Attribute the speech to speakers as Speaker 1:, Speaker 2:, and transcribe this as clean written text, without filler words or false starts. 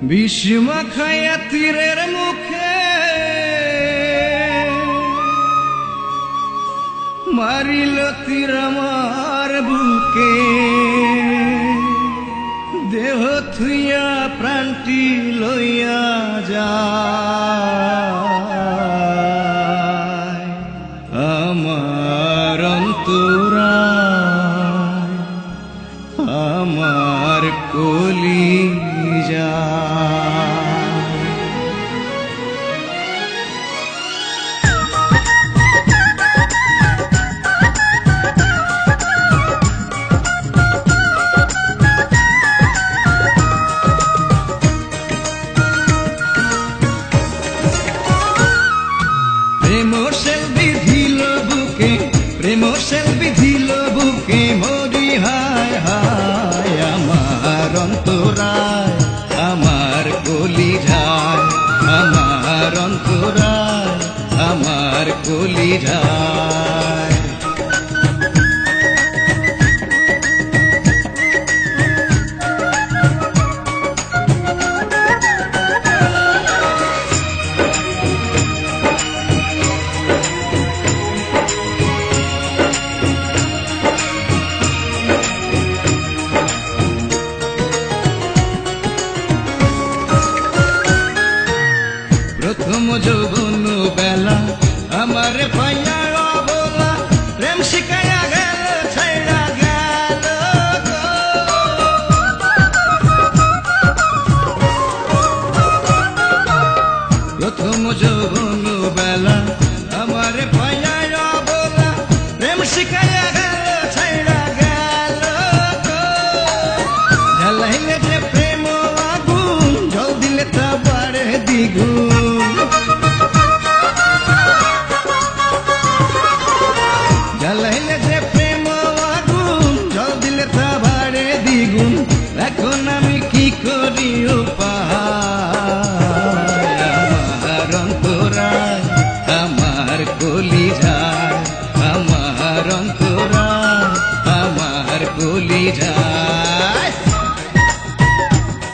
Speaker 1: বিষ্মা খায়া তীরের মুখে মারিল তীর আমার বুকে, দেহ থুইয়া প্রাণটি লইয়া যায় আমার অন্তরায়, আমার কলিজা। প্রেম সেল বিধিল বুকে মরি হায় হায়, আমার অন্তরায়, আমার কলিজায়, আমার অন্তরায়, আমার কলিজায়। প্রথম যৌবন বেলা আমার পাইয়া অবলা, প্রেম শিখাইয়া গেল ছাইড়া গেল। প্রথম যৌবন বেলা আমার পাইয়া অবলা, প্রেম শিখাইয়া গেল ছাইড়া গেল। জ্বালাইলে যে প্রেম আগুন, জল দিলে তা বাড়ে দ্বিগুণ। জ্বালাইলে যে প্রেম আগুন, জল দিলে তা বাড়ে দ্বিগুণ। এখন আমি কি করি উপায়, আমার অন্তরায়, আমার কলিজায়, আমার অন্তরায়, আমার কলিজায়।